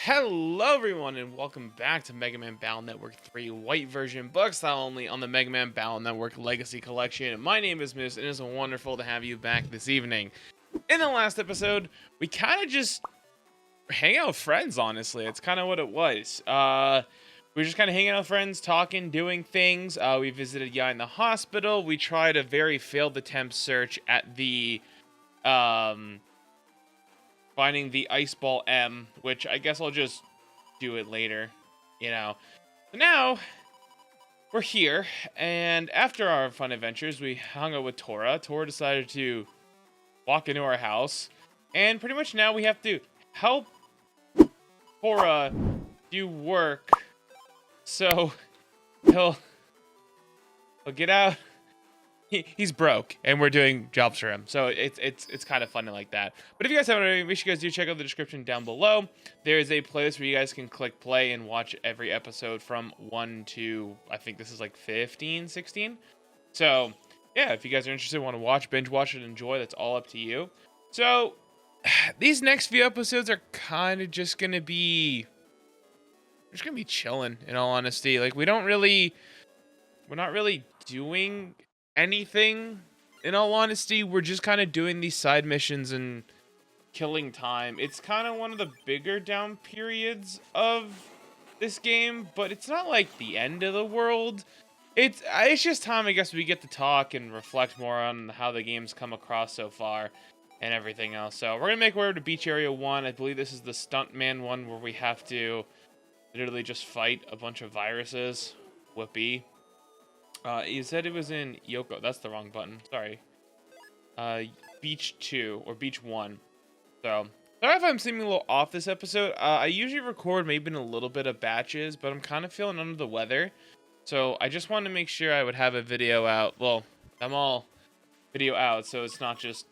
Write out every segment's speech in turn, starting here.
Hello everyone and welcome back to Mega Man Battle Network 3 White version book style only on the Mega Man Battle Network Legacy Collection. My name is Moose and it is wonderful to have you back this evening. In the last episode, we kind of just hang out with friends, honestly. It's kind of what it was. We were just kind of hanging out with friends, talking, doing things. We visited Yai in the hospital. We tried a very failed attempt search at the finding the Ice Ball M, which I guess I'll just do it later, you know. So now, we're here, and after our fun adventures, we hung out with Tora. Tora decided to walk into our house, and pretty much now we have to help Tora do work, so he'll get out. He's broke, and we're doing jobs for him, so it's kind of funny like that. But if you guys haven't already, make sure you guys do check out the description down below. There is a playlist where you guys can click play and watch every episode from 1 to, I think this is like 15, 16. So yeah, if you guys are interested, want to watch, binge watch, and enjoy, that's all up to you. So these next few episodes are kind of just gonna be, chilling. In all honesty, like we're not really doing anything. In all honesty, we're just kind of doing these side missions and killing time. It's kind of one of the bigger down periods of this game, but it's not like the end of the world. It's just time, I guess, we get to talk and reflect more on how the game's come across so far and everything else. So we're gonna make our way to Beach Area 1. I believe this is the Stuntman one where we have to literally just fight a bunch of viruses. Whoopee. You said it was in Yoko. That's the wrong button. Sorry. Beach 2 or Beach 1. So, sorry if I'm seeming a little off this episode. I usually record maybe in a little bit of batches, but I'm kind of feeling under the weather. So, I just wanted to make sure I would have a video out. Well, I'm all video out, so it's not just,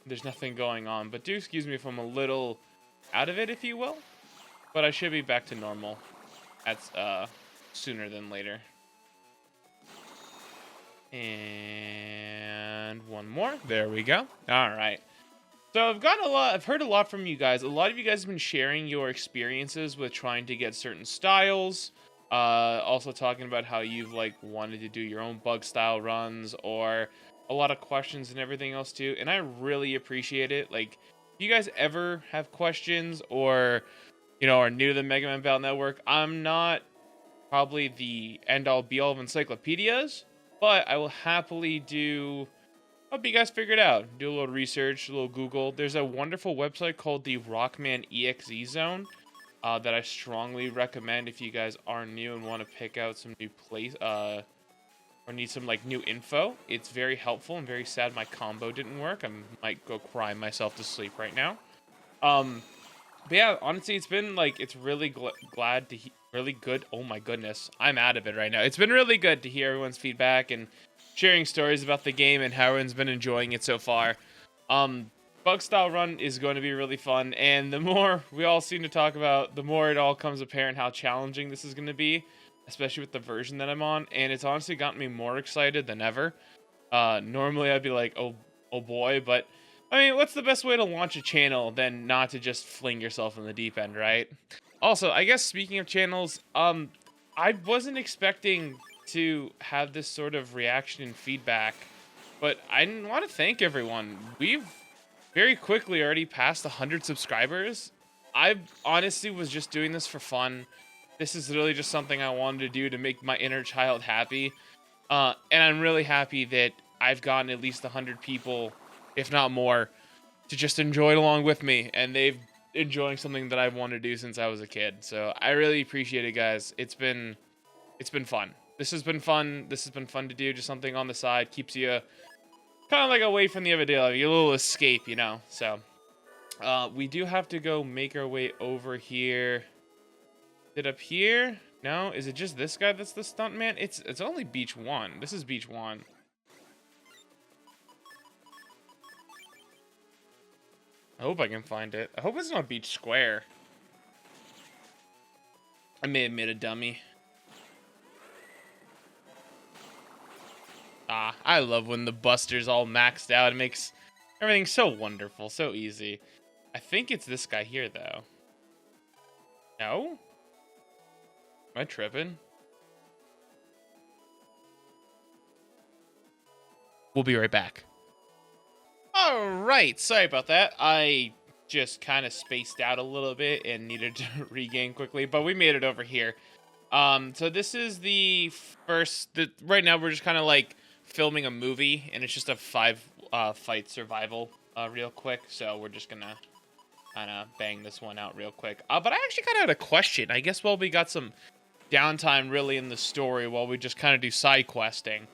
there's nothing going on. But do excuse me if I'm a little out of it, if you will. But I should be back to normal at sooner than later. And one more. There we go. All right. So I've heard a lot from you guys. A lot of you guys have been sharing your experiences with trying to get certain styles. Also talking about how you've like wanted to do your own bug style runs, or a lot of questions and everything else too. And I really appreciate it. Like, if you guys ever have questions or, you know, are new to the Mega Man Battle Network, I'm not probably the end all be all of encyclopedias, but I will happily help you guys figure it out. Do a little research, a little Google. There's a wonderful website called the Rockman.exe zone that I strongly recommend if you guys are new and want to pick out some new place or need some like new info. It's very helpful. I'm very sad my combo didn't work. I might go cry myself to sleep right now. But yeah, honestly, it's been like, it's really really good. Oh my goodness, I'm out of it right now. It's been really good to hear everyone's feedback and sharing stories about the game and how everyone's been enjoying it so far. Bug style run is going to be really fun, and the more we all seem to talk about, the more it all comes apparent how challenging this is going to be, especially with the version that I'm on. And it's honestly gotten me more excited than ever. Normally I'd be like, oh boy, but I mean, what's the best way to launch a channel than not to just fling yourself in the deep end, right? Also, I guess speaking of channels, I wasn't expecting to have this sort of reaction and feedback, but I want to thank everyone. We've very quickly already passed 100 subscribers. I honestly was just doing this for fun. This is literally just something I wanted to do to make my inner child happy. And I'm really happy that I've gotten at least 100 people, if not more, to just enjoy it along with me, and they've enjoying something that I've wanted to do since I was a kid. So I really appreciate it, guys. It's been fun. This has been fun. This has been fun to do. Just something on the side, keeps you kind of like away from the other day, like a little escape, you know. So we do have to go make our way over here. Is it up here? No, is it just this guy that's the stuntman? It's only Beach 1. This is Beach 1. I hope I can find it. I hope it's not Beach Square. I may have made a dummy. I love when the Buster's all maxed out. It makes everything so wonderful, so easy. I think it's this guy here, though. No? Am I tripping? We'll be right back. All right, sorry about that. I just kind of spaced out a little bit and needed to regain quickly, but we made it over here. So this is the first. Right now we're just kind of like filming a movie, and it's just a 5 fight survival, real quick. So we're just gonna kind of bang this one out real quick. But I actually kind of had a question. I guess while we got some downtime really in the story, while we just kind of do side questing.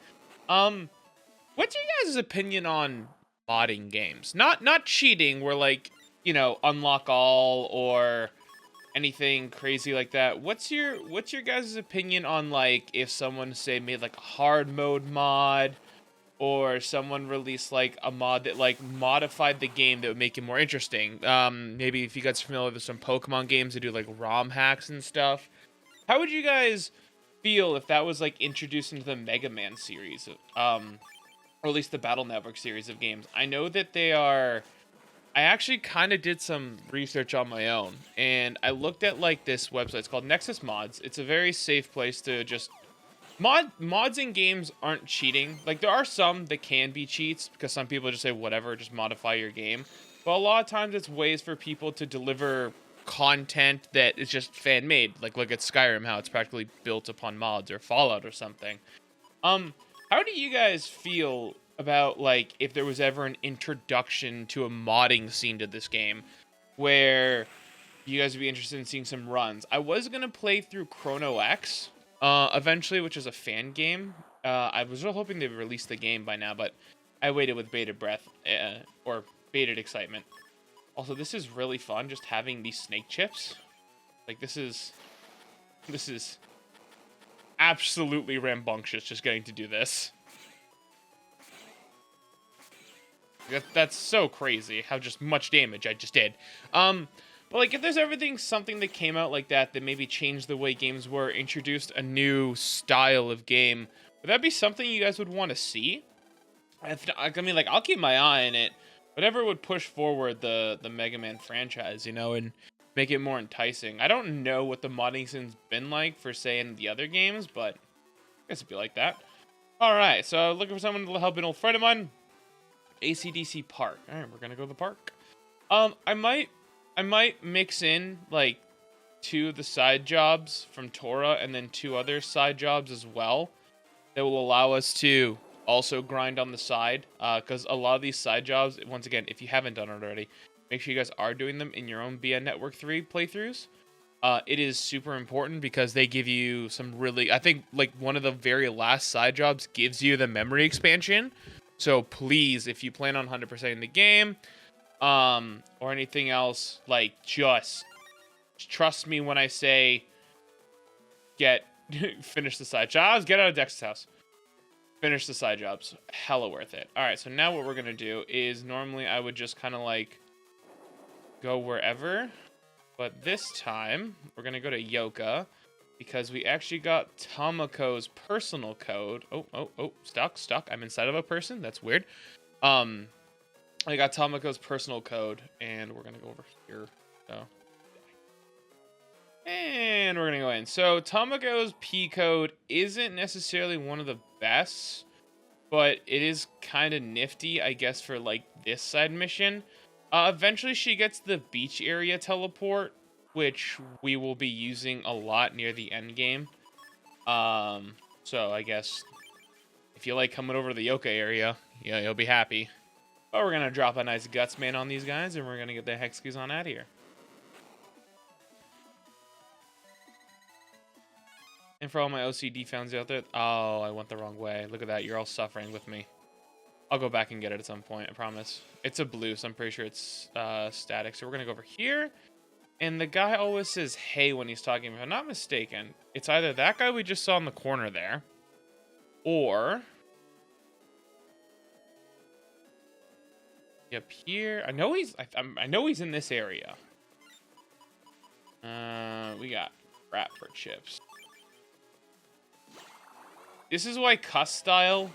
What's your guys' opinion on modding games? Not cheating, where like, you know, unlock all or anything crazy like that. What's your guys' opinion on like if someone say made like a hard mode mod, or someone released like a mod that like modified the game that would make it more interesting? Maybe if you guys are familiar with some Pokemon games that do like ROM hacks and stuff. How would you guys feel if that was like introduced into the Mega Man series? Or at least the Battle Network series of games. I know that they are. I actually kind of did some research on my own, and I looked at like this website. It's called Nexus Mods. It's a very safe place to just mods in games aren't cheating. Like there are some that can be cheats because some people just say whatever, just modify your game. But a lot of times it's ways for people to deliver content that is just fan made. Like look at Skyrim, how it's practically built upon mods, or Fallout or something. How do you guys feel about like if there was ever an introduction to a modding scene to this game, where you guys would be interested in seeing some runs? I was gonna play through CONNECTED eventually, which is a fan game. I was really hoping they'd release the game by now, but I waited with bated breath, or bated excitement. Also, this is really fun, just having these snake chips. Like this is absolutely rambunctious just getting to do this. That's so crazy how just much damage I just did. But like if there's something that came out like that maybe changed the way games were, introduced a new style of game, would that be something you guys would want to see? I mean, like, I'll keep my eye on it. Whatever would push forward the Mega Man franchise, you know, and make it more enticing. I don't know what the modding scene's been like for, say, in the other games, but I guess it'd be like that. Alright, so looking for someone to help an old friend of mine. ACDC Park. Alright, we're gonna go to the park. I might mix in, like, 2 of the side jobs from Tora, and then 2 other side jobs as well, that will allow us to also grind on the side, because a lot of these side jobs, once again, if you haven't done it already, make sure you guys are doing them in your own BN Network 3 playthroughs. It is super important because they give you some really, I think, like, one of the very last side jobs gives you the memory expansion. So please, if you plan on 100%ing the game, or anything else, like, just trust me when I say finish the side jobs, get out of Dex's house. Finish the side jobs. Hella worth it. Alright, so now what we're going to do is normally I would just kind of like go wherever. But this time we're going to go to Yoka because we actually got Tomoko's personal code. Oh, stuck. I'm inside of a person. That's weird. I got Tomoko's personal code and we're going to go over here. So. And we're going to go in. So Tomoko's P code isn't necessarily one of the best, but it is kind of nifty, I guess, for like this side mission. Eventually she gets the beach area teleport, which we will be using a lot near the end game. So I guess if you like coming over to the Yoka area, yeah, you'll be happy. But we're going to drop a nice guts man on these guys and we're going to get the hex keys on out of here. And for all my OCD fans out there, oh, I went the wrong way. Look at that. You're all suffering with me. I'll go back and get it at some point, I promise. It's a blue, so I'm pretty sure it's static. So we're going to go over here. And the guy always says, hey, when he's talking. If I'm not mistaken, it's either that guy we just saw in the corner there, or up here. I know he's in this area. We got crap for chips. This is why custom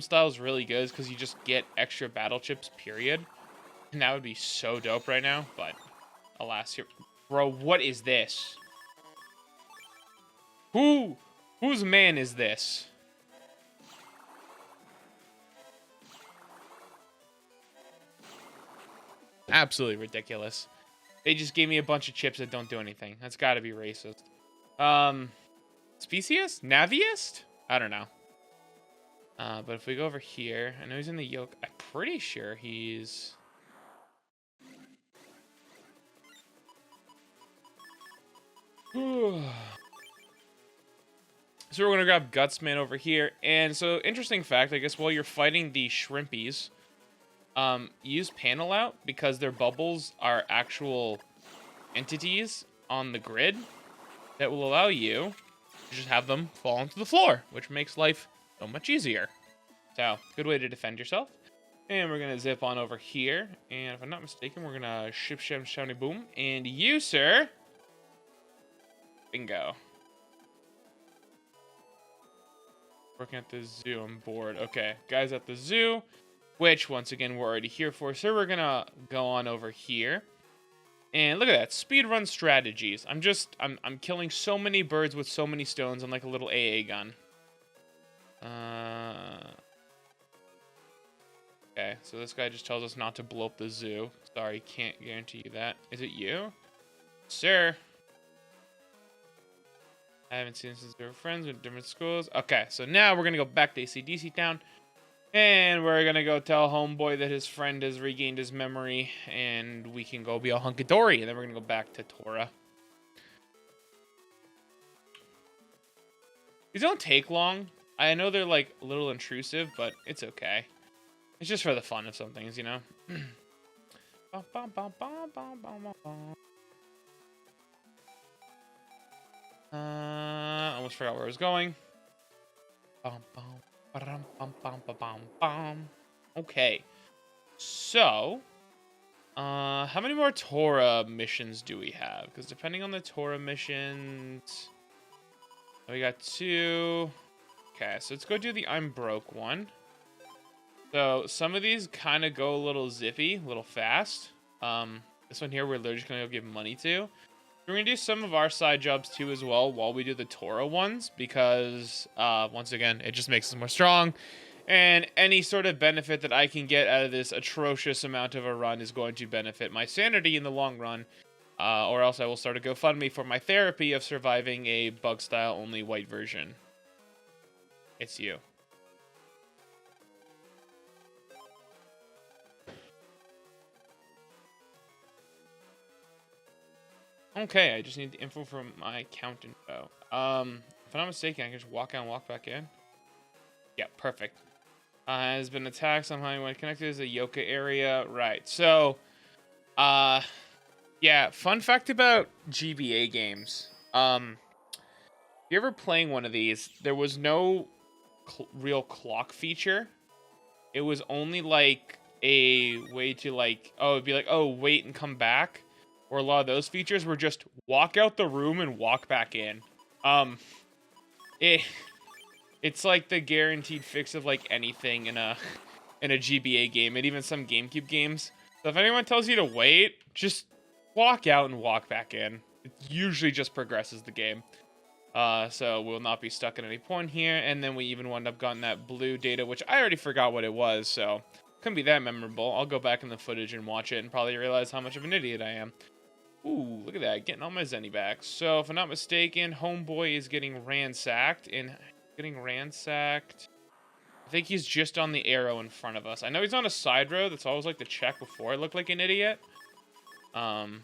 style is really good, is because you just get extra battle chips, period. And that would be so dope right now, but alas, Bro, what is this? Whose man is this? Absolutely ridiculous. They just gave me a bunch of chips that don't do anything. That's got to be racist. Speciest? Naviest? I don't know. But if we go over here, I know he's in the yoke. I'm pretty sure he's... So we're going to grab Gutsman over here. And so, interesting fact, I guess while you're fighting the Shrimpies, use Panel Out because their bubbles are actual entities on the grid that will allow you to just have them fall onto the floor, which makes life so much easier. So, good way to defend yourself. And we're going to zip on over here. And if I'm not mistaken, we're going to ship, shem, shiny, boom. And you, sir. Bingo. Working at the zoo, I'm bored. Okay, guys at the zoo, which, once again, we're already here for. So we're going to go on over here. And look at that, speedrun strategies. I'm killing so many birds with so many stones on like a little AA gun. Okay, so this guy just tells us not to blow up the zoo. Sorry, can't guarantee you that. Is it you? Sir? I haven't seen him since we were friends with different schools. Okay, so now we're going to go back to AC/DC Town. And we're going to go tell Homeboy that his friend has regained his memory. And we can go be all hunky-dory. And then we're going to go back to Tora. These don't take long. I know they're like a little intrusive, but it's okay. It's just for the fun of some things, you know? Almost forgot where I was going. Okay. So, how many more Tora missions do we have? Because depending on the Tora missions, we got 2. Okay, so let's go do the I'm broke one. So some of these kind of go a little zippy, a little fast. This one here, we're literally just gonna go give money to. We're going to do some of our side jobs too as well while we do the Tora ones because, once again, it just makes us more strong. And any sort of benefit that I can get out of this atrocious amount of a run is going to benefit my sanity in the long run. Or else I will start a GoFundMe for my therapy of surviving a bug-style only white version. It's you. Okay, I just need the info from my account info. If I'm not mistaken, I can just walk out and walk back in. Yeah, perfect. Has been attacked somehow when connected is a Yoka area. Right, so, yeah, fun fact about GBA games. If you're ever playing one of these, there was no real clock feature. It was only like a way to like, oh, it'd be like, oh, wait and come back. Or a lot of those features were just walk out the room and walk back in. It's like the guaranteed fix of like anything in a GBA game, and even some GameCube games. So if anyone tells you to wait, just walk out and walk back in. It usually just progresses the game. So we'll not be stuck at any point here. And then we even wound up getting that blue data, which I already forgot what it was, so couldn't be that memorable. I'll go back in the footage and watch it and probably realize how much of an idiot I am. Ooh, look at that, getting all my Zenny back. So, if I'm not mistaken, Homeboy is getting ransacked. I think he's just on the arrow in front of us. I know he's on a side road. That's always like to check before I look like an idiot. You. I'm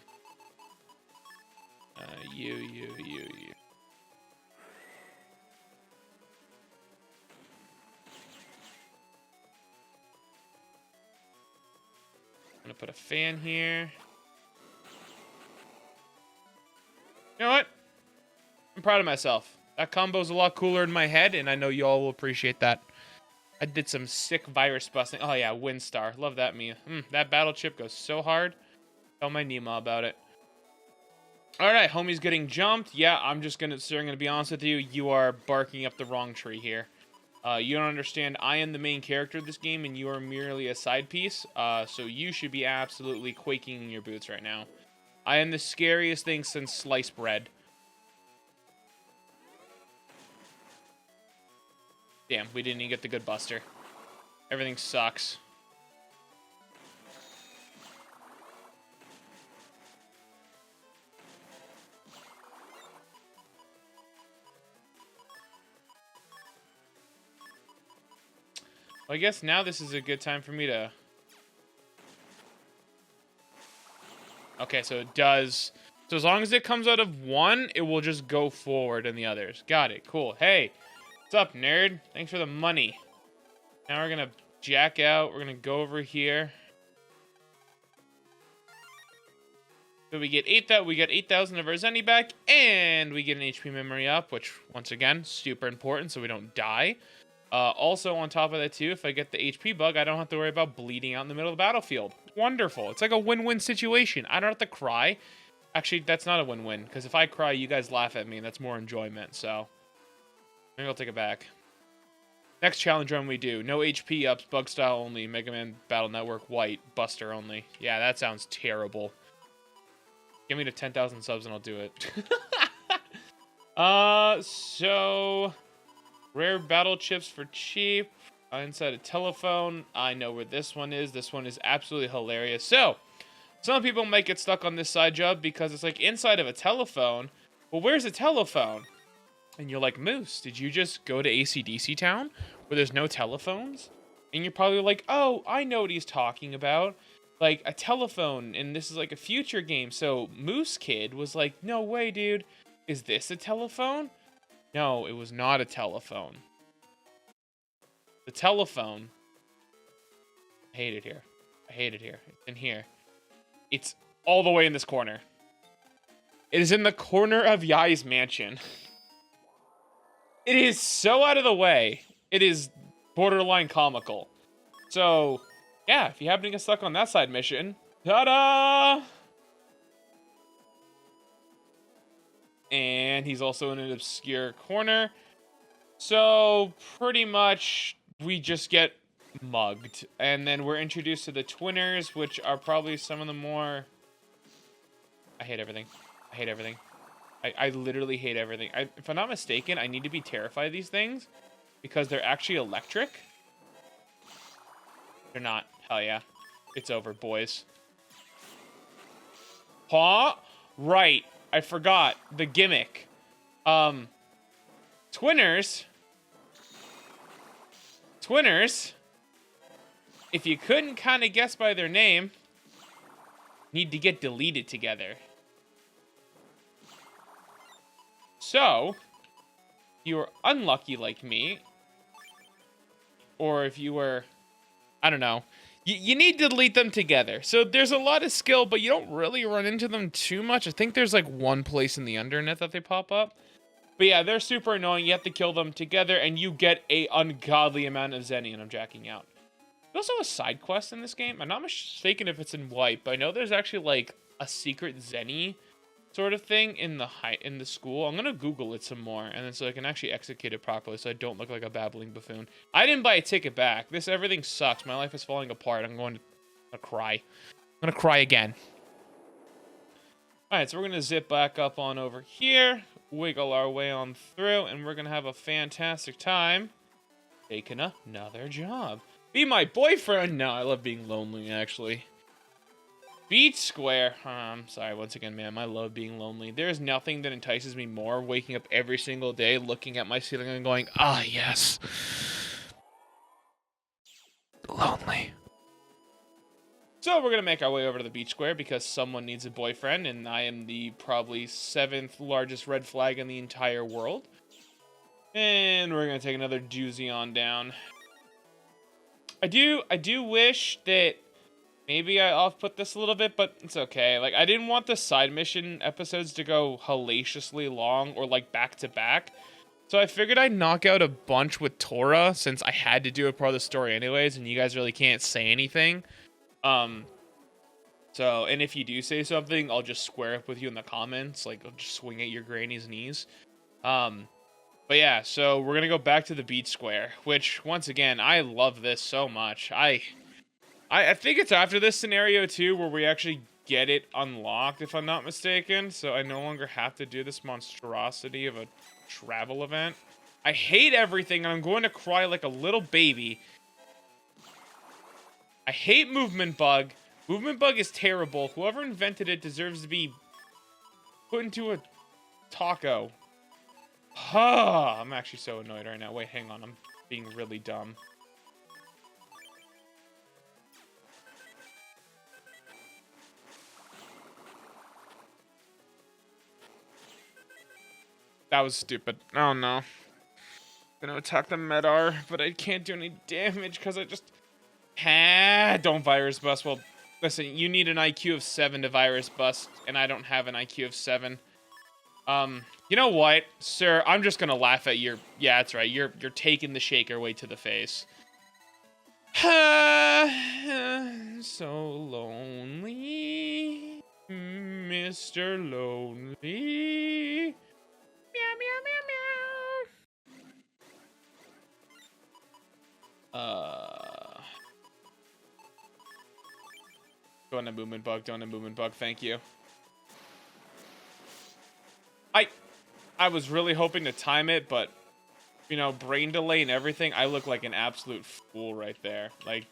gonna put a fan here. You know what? I'm proud of myself. That combo's a lot cooler in my head, and I know y'all will appreciate that. I did some sick virus busting. Oh yeah, Windstar. Love that meme. That battle chip goes so hard. Tell my Nima about it. Alright, homie's getting jumped. Yeah, I'm gonna be honest with you. You are barking up the wrong tree here. You don't understand. I am the main character of this game, and you are merely a side piece. So you should be absolutely quaking in your boots right now. I am the scariest thing since sliced bread. Damn, we didn't even get the good buster. Everything sucks. Well, I guess now this is a good time for me to... Okay, so it does... So as long as it comes out of one, it will just go forward in the others. Got it. Cool. Hey, what's up, nerd? Thanks for the money. Now we're going to jack out. We're going to go over here. So we get 8,000 of our Zenny back, and we get an HP memory up, which, once again, super important so we don't die. Also, on top of that, too, if I get the HP bug, I don't have to worry about bleeding out in the middle of the battlefield. Wonderful. It's like a win-win situation. I don't have to cry. Actually, that's not a win-win, because if I cry, you guys laugh at me, and that's more enjoyment, so... Maybe I'll take it back. Next challenge run we do. No HP ups, bug style only, Mega Man Battle Network white, buster only. Yeah, that sounds terrible. Give me to 10,000 subs and I'll do it. So... Rare battle chips for cheap. Inside a telephone. I know where this one is. This one is absolutely hilarious. So, some people might get stuck on this side job because it's like inside of a telephone. Well, where's the telephone? And you're like, Moose, did you just go to AC/DC Town where there's no telephones? And you're probably like, oh, I know what he's talking about. Like a telephone, and this is like a future game. So Moose Kid was like, no way, dude. Is this a telephone? No, it was not a telephone. The telephone. I hate it here. I hate it here. It's in here. It's all the way in this corner. It is in the corner of Yai's mansion. It is so out of the way. It is borderline comical. So, yeah, if you happen to get stuck on that side mission, ta-da! And he's also in an obscure corner. So, pretty much, we just get mugged. And then we're introduced to the Twinners, which are probably some of the more... I hate everything. I hate everything. I literally hate everything. If I'm not mistaken, I need to be terrified of these things because they're actually electric. They're not. Hell yeah. It's over, boys. Huh? Right. I forgot the gimmick. Twinners, if you couldn't kind of guess by their name, need to get deleted together. So, if you were unlucky like me, or if you were, I don't know, you need to delete them together. So there's a lot of skill, but you don't really run into them too much. I think there's like one place in the internet that they pop up. But yeah, they're super annoying. You have to kill them together, and you get a ungodly amount of Zenny, and I'm jacking out. There's also a side quest in this game. I'm not mistaken if it's in white, but I know there's actually like a secret Zenny sort of thing in the school. I'm gonna Google it some more, and then so I can actually execute it properly, so I don't look like a babbling buffoon. I didn't buy a ticket back. Everything sucks. My life is falling apart. I'm going to cry. I'm gonna cry again. All right, so we're gonna zip back up on over here, wiggle our way on through, and we're gonna have a fantastic time taking another job. Be my boyfriend. No, I love being lonely, actually. Beach Square. I'm sorry, once again, ma'am. I love being lonely. There's nothing that entices me more waking up every single day, looking at my ceiling and going, ah, yes. Lonely. So we're going to make our way over to the Beach Square because someone needs a boyfriend, and I am the probably 7th largest red flag in the entire world. And we're going to take another doozy on down. I do wish that maybe I off-put this a little bit, but it's okay. Like, I didn't want the side mission episodes to go hellaciously long or, like, back-to-back. So I figured I'd knock out a bunch with Tora, since I had to do a part of the story anyways, and you guys really can't say anything. So, and if you do say something, I'll just square up with you in the comments. Like, I'll just swing at your granny's knees. But yeah, so we're gonna go back to the Beach Square, which, once again, I love this so much. I think it's after this scenario, too, where we actually get it unlocked, if I'm not mistaken. So I no longer have to do this monstrosity of a travel event. I hate everything, and I'm going to cry like a little baby. I hate Movement Bug. Movement Bug is terrible. Whoever invented it deserves to be put into a taco. I'm actually so annoyed right now. Wait, hang on. I'm being really dumb. That was stupid. Oh no. Gonna attack the Medar, but I can't do any damage because I just... Don't virus bust. Well, listen, you need an IQ of 7 to virus bust, and I don't have an IQ of 7. You know what, sir? I'm just gonna laugh at your... Yeah, that's right. You're taking the shaker way to the face. So lonely, Mr. Lonely. Meow, meow, meow, meow. Don't have movement bug. Don't have movement bug. Thank you. I was really hoping to time it, but you know, brain delay and everything. I look like an absolute fool right there. Like,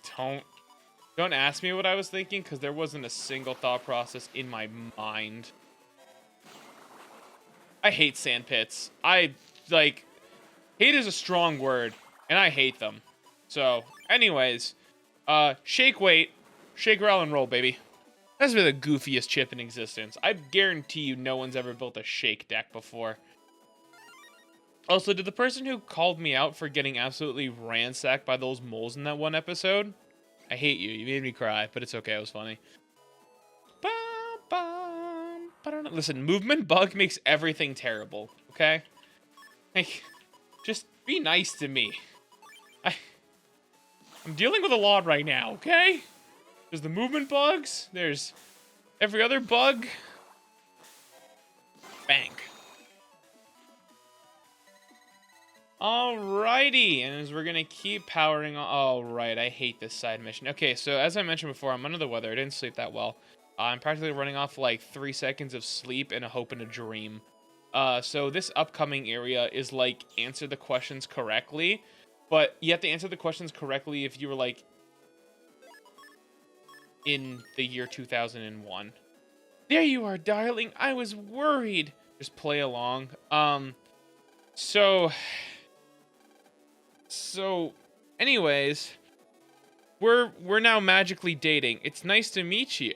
don't ask me what I was thinking, because there wasn't a single thought process in my mind. I hate sand pits. Hate is a strong word, and I hate them. So, anyways, shake weight, shake, rattle, and roll, baby. That's been the goofiest chip in existence. I guarantee you no one's ever built a shake deck before. Also, did the person who called me out for getting absolutely ransacked by those moles in that one episode? I hate you. You made me cry, but it's okay. It was funny. Listen, movement bug makes everything terrible, okay? Like, just be nice to me. I'm dealing with a lot right now, okay? There's the movement bugs. There's every other bug. Bang. Alrighty, and as we're gonna keep powering on. Oh, right, I hate this side mission. Okay, so as I mentioned before, I'm under the weather. I didn't sleep that well. I'm practically running off like 3 seconds of sleep and a hope and a dream. So this upcoming area is like answer the questions correctly, but you have to answer the questions correctly if you were like in the year 2001. There you are, darling. I was worried. Just play along. So anyways, we're now magically dating. It's nice to meet you.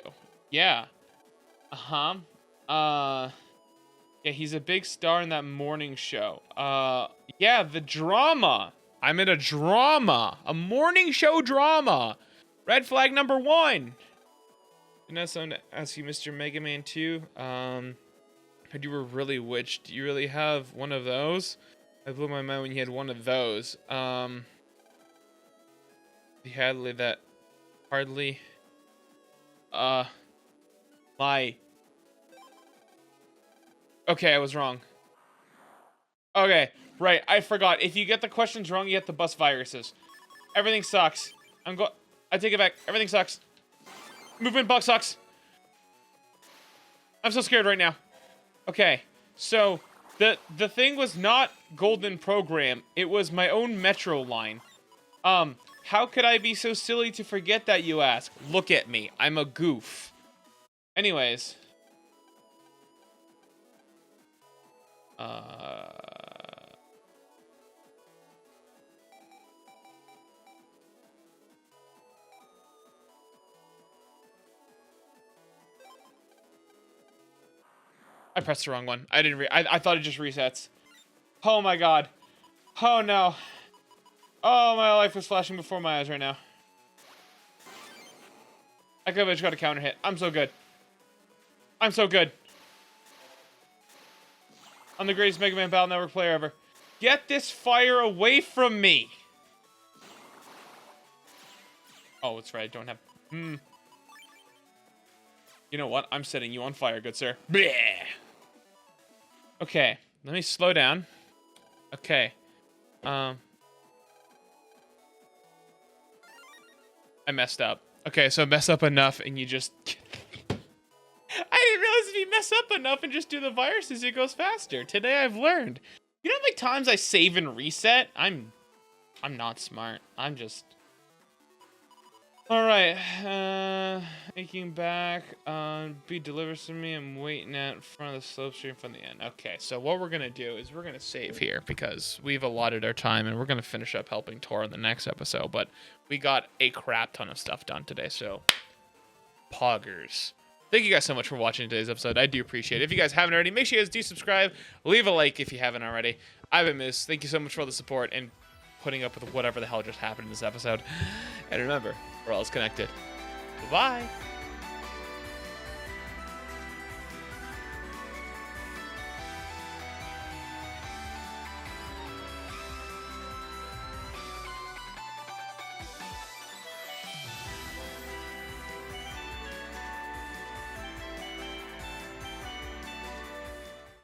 Yeah. Yeah, he's a big star in that morning show. Yeah, the drama. I'm in a drama. A morning show drama. Red flag number 1. And that's something to ask you, Mr. Mega Man 2. Heard you were really witched. Do you really have one of those? I blew my mind when you had one of those. You had that hardly. My. Okay, I was wrong. Okay, right. I forgot. If you get the questions wrong, you have to bust viruses. Everything sucks. I take it back. Everything sucks. Movement bug sucks. I'm so scared right now. Okay, so the thing was not Golden Program. It was my own Metro line. How could I be so silly to forget that, you ask? Look at me. I'm a goof. Anyways. I pressed the wrong one. I thought it just resets. Oh my god. Oh no. Oh, my life was flashing before my eyes right now. I could have just got a counter hit. I'm so good. I'm so good. I'm the greatest Mega Man Battle Network player ever. Get this fire away from me. Oh, that's right. I don't have... You know what? I'm setting you on fire, good sir. Bleh. Okay. Let me slow down. Okay. I messed up. Okay, so I messed up enough and you just... mess up enough and just do the viruses, it goes faster. Today I've learned. You know how many times I save and reset? I'm not smart. I'm just... Alright, making back, be delivered to me. I'm waiting out in front of the slope stream from the end. Okay, so what we're gonna do is we're gonna save here because we've allotted our time and we're gonna finish up helping Tor in the next episode, but we got a crap ton of stuff done today, so poggers. Thank you guys so much for watching today's episode. I do appreciate it. If you guys haven't already, make sure you guys do subscribe, leave a like if you haven't already. I've been Moose. Thank you so much for all the support and putting up with whatever the hell just happened in this episode. And remember, we're all connected. Bye-bye.